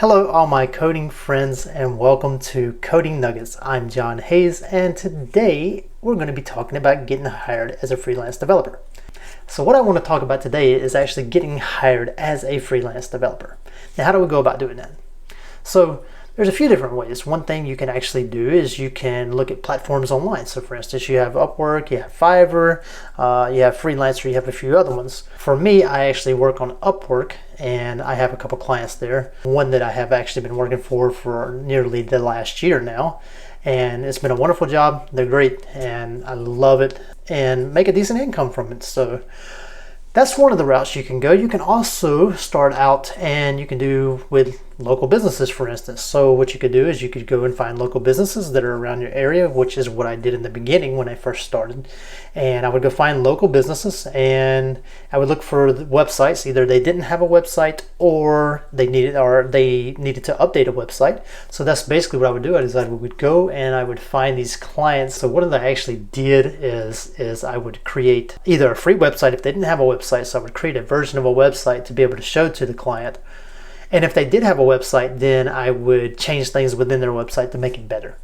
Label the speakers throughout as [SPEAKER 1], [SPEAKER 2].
[SPEAKER 1] Hello all my coding friends and welcome to Coding Nuggets. I'm John Hayes and today we're going to be talking about getting hired as a freelance developer. So what I want to talk about today is actually getting hired as a freelance developer. Now how do we go about doing that? So there's a few different ways. One thing you can actually do is you can look at platforms online. So for instance, you have Upwork, you have Fiverr, you have Freelancer, you have a few other ones. For me, I actually work on Upwork and I have a couple clients there. One that I have actually been working for nearly the last year now. And it's been a wonderful job. They're great and I love it and make a decent income from it. So that's one of the routes you can go. You can also start out and you can do with local businesses, for instance. So what you could do is you could go and find local businesses that are around your area, which is what I did in the beginning when I first started. And I would go find local businesses and I would look for the websites. Either they didn't have a website or they needed to update a website. So that's basically what I would do. I would go and I would find these clients. So what I actually did is I would create either a free website if they didn't have a website. So I would create a version of a website to be able to show to the client. And if they did have a website, then I would change things within their website to make it better.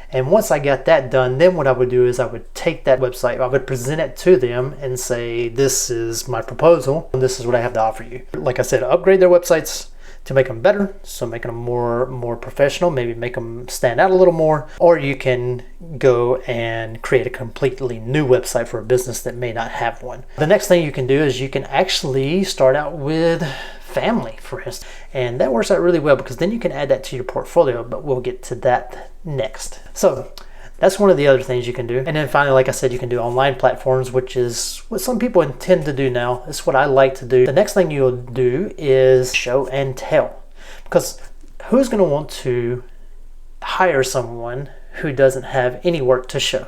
[SPEAKER 1] And once I got that done, then what I would do is I would take that website, I would present it to them and say, this is my proposal, and this is what I have to offer you. Like I said, upgrade their websites to make them better, so making them more professional, maybe make them stand out a little more, or you can go and create a completely new website for a business that may not have one. The next thing you can do is you can actually start out with family, for instance, and that works out really well because then you can add that to your portfolio, but we'll get to that next. So that's one of the other things you can do. And then finally, like I said, you can do online platforms, which is what some people intend to do now. It's what I like to do. The next thing you'll do is show and tell, because who's going to want to hire someone who doesn't have any work to show?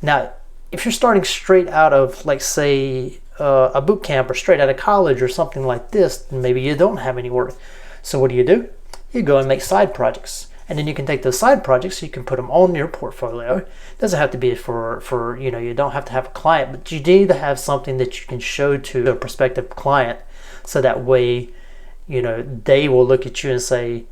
[SPEAKER 1] Now, if you're starting straight out of, like, say, a boot camp or straight out of college or something like this, maybe you don't have any work. So what do? You go and make side projects. And then you can take those side projects, you can put them on your portfolio. It doesn't have to be for you don't have to have a client, but you need to have something that you can show to a prospective client. So that way, they will look at you and say,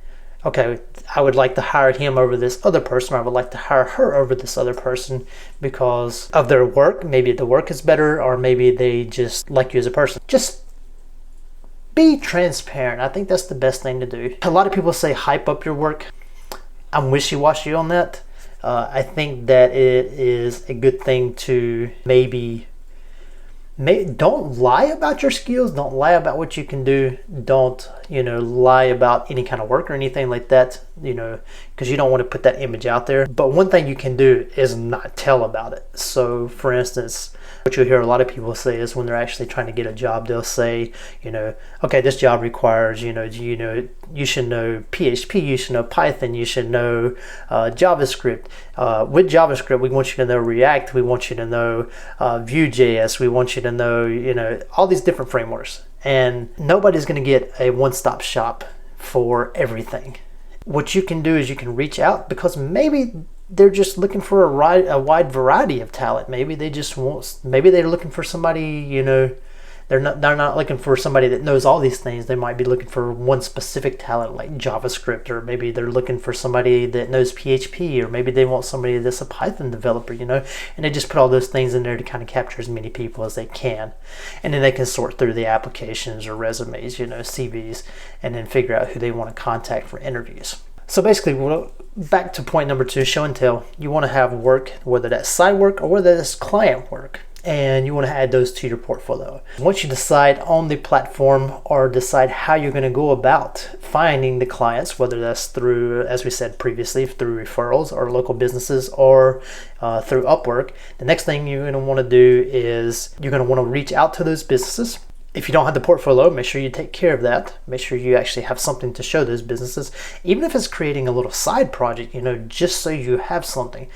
[SPEAKER 1] okay, I would like to hire him over this other person, or I would like to hire her over this other person because of their work. Maybe the work is better, or maybe they just like you as a person. Just be transparent. I think that's the best thing to do. A lot of people say hype up your work. I'm wishy-washy on that. I think that it is a good thing to maybe don't lie about your skills. Don't lie about what you can do. Don't lie about any kind of work or anything like that, because you don't want to put that image out there. But one thing you can do is not tell about it. So for instance, what you'll hear a lot of people say is when they're actually trying to get a job, they'll say, okay, this job requires, you should know PHP, you should know Python, you should know JavaScript. With JavaScript, we want you to know React, we want you to know Vue.js, we want you to know, all these different frameworks. And nobody's going to get a one-stop shop for everything. What you can do is you can reach out, because maybe they're just looking for a wide variety of talent. Maybe they're looking for somebody, they're not looking for somebody that knows all these things. They might be looking for one specific talent like JavaScript, or maybe they're looking for somebody that knows PHP, or maybe they want somebody that's a Python developer, and they just put all those things in there to kind of capture as many people as they can. And then they can sort through the applications or resumes, CVs, and then figure out who they want to contact for interviews. So basically, back to point number 2, show and tell. You want to have work, whether that's side work or whether that's client work, and you want to add those to your portfolio. Once you decide on the platform or decide how you're going to go about finding the clients, whether that's through, as we said previously, through referrals or local businesses or through Upwork, the next thing you're going to want to do is you're going to want to reach out to those businesses. If you don't have the portfolio, make sure you take care of that. Make sure you actually have something to show those businesses, even if it's creating a little side project, just so you have something.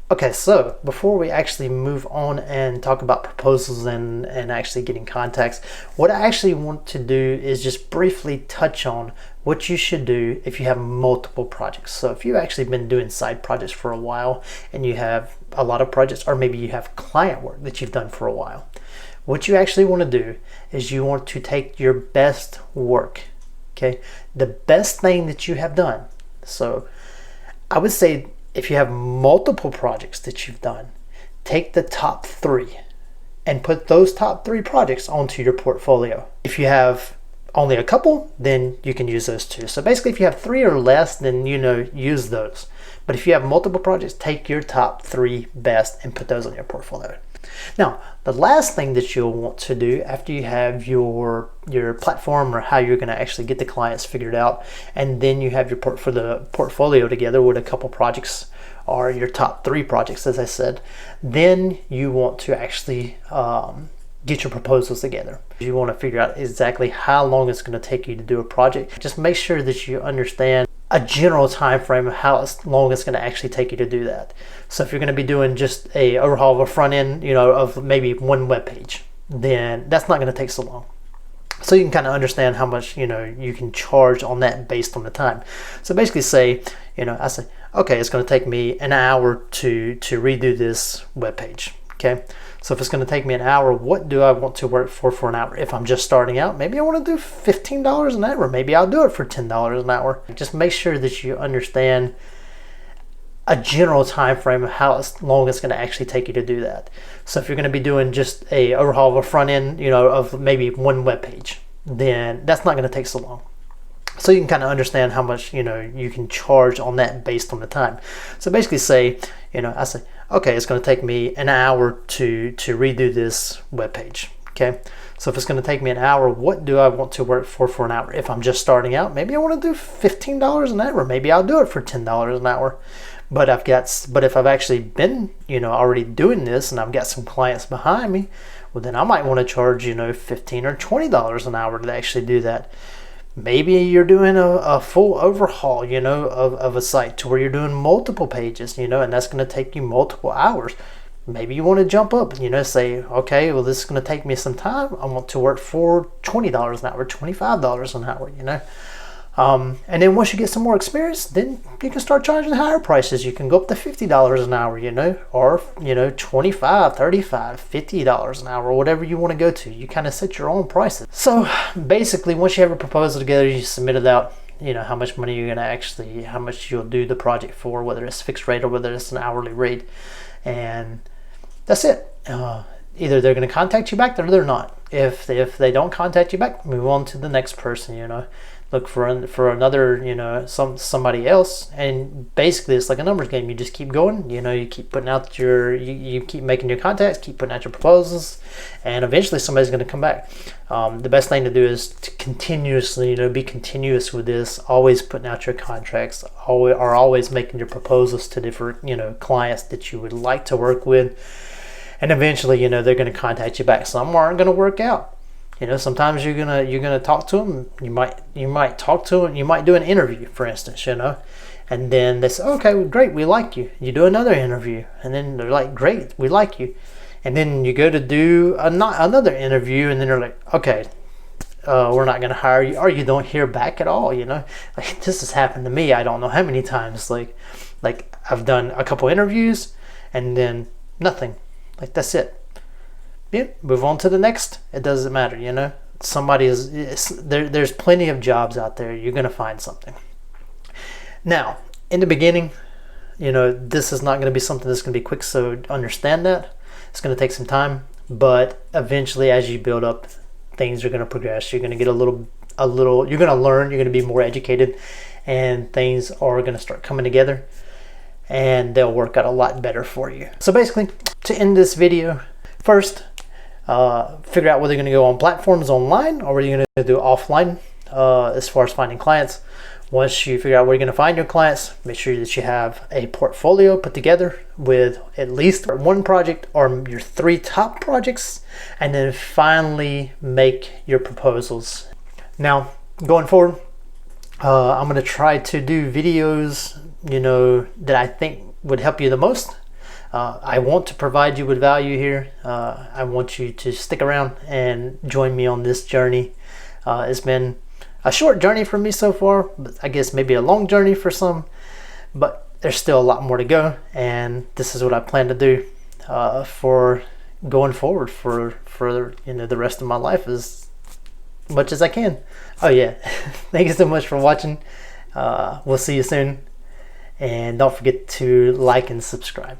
[SPEAKER 1] Okay, so before we actually move on and talk about proposals and actually getting contacts, what I actually want to do is just briefly touch on what you should do if you have multiple projects. So if you've actually been doing side projects for a while and you have a lot of projects, or maybe you have client work that you've done for a while, what you actually want to do is you want to take your best work Okay, the best thing that you have done. So I would say if you have multiple projects that you've done, take the top 3 and put those top 3 projects onto your portfolio. If you have only a couple, then you can use those 2. So basically if you have 3 or less, then use those. But if you have multiple projects, take your top 3 best and put those on your portfolio. Now, the last thing that you'll want to do after you have your platform or how you're going to actually get the clients figured out, and then you have your portfolio together with a couple projects or your top 3 projects, as I said, then you want to actually get your proposals together. You want to figure out exactly how long it's going to take you to do a project. Just make sure that you understand a general time frame of how long it's going to actually take you to do that. So if you're going to be doing just a overhaul of a front end, of maybe one web page, then that's not going to take so long. So you can kind of understand how much you can charge on that based on the time. So basically say, I say, okay, it's going to take me an hour to redo this web page. Okay, so if it's going to take me an hour, what do I want to work for an hour? If I'm just starting out, maybe I want to do $15 an hour. Maybe I'll do it for $10 an hour. Just make sure that you understand a general time frame of how long it's going to actually take you to do that. So if you're going to be doing just a overhaul of a front end, of maybe one web page, then that's not going to take so long. So you can kind of understand how much you can charge on that based on the time. So basically say, I say, okay, it's going to take me an hour to redo this web page. Okay, so if it's going to take me an hour, what do I want to work for an hour? If I'm just starting out, maybe I want to do $15 an hour. Maybe I'll do it for $10 an hour. But if I've actually been already doing this and I've got some clients behind me, well then I might want to charge $15 or $20 an hour to actually do that. Maybe you're doing a full overhaul of a site to where you're doing multiple pages, and that's going to take you multiple hours. Maybe you want to jump up and say, okay, well this is going to take me some time. I want to work for $20 an hour, $25 an hour, and then once you get some more experience, then you can start charging higher prices. You can go up to $50 an hour, or $25, $35, $50 an hour, or whatever you want to go to. You kind of set your own prices. So basically, once you have a proposal together, you submit it out. How much money you're gonna how much you'll do the project for, whether it's fixed rate or whether it's an hourly rate, and that's it. Either they're going to contact you back or they're not. If they don't contact you back, move on to the next person. Look for another somebody else, and basically it's like a numbers game. You just keep going. You keep putting out you keep making your contacts, keep putting out your proposals, and eventually somebody's going to come back. The best thing to do is to continuously be continuous with this, always putting out your contracts, always making your proposals to different clients that you would like to work with, and eventually they're going to contact you back. Some aren't going to work out. Sometimes you're gonna talk to them. You might talk to them. You might do an interview, for instance. And then they say, okay, well, great, we like you. You do another interview, and then they're like, great, we like you. And then you go to do another interview, and then they're like, okay, we're not gonna hire you, or you don't hear back at all. Like this has happened to me. I don't know how many times. Like I've done a couple interviews, and then nothing. Like that's it. Yeah, move on to the next. It doesn't matter, there's plenty of jobs out there. You're gonna find something. Now, in the beginning, this is not going to be something that's going to be quick, so understand that it's going to take some time. But eventually, as you build up, things are going to progress. You're going to get a little. You're going to learn. You're going to be more educated, and things are going to start coming together, and they'll work out a lot better for you. So basically, to end this video, first, figure out whether you're going to go on platforms online or whether you're going to do offline as far as finding clients. Once you figure out where you're going to find your clients, make sure that you have a portfolio put together with at least one project or your 3 top projects, and then finally make your proposals. Now, going forward, I'm going to try to do videos, that I think would help you the most. I want to provide you with value here. I want you to stick around and join me on this journey. It's been a short journey for me so far, but I guess maybe a long journey for some, but there's still a lot more to go, and this is what I plan to do for going forward for the rest of my life, is much as I can. Oh yeah, thank you so much for watching. We'll see you soon, and don't forget to like and subscribe.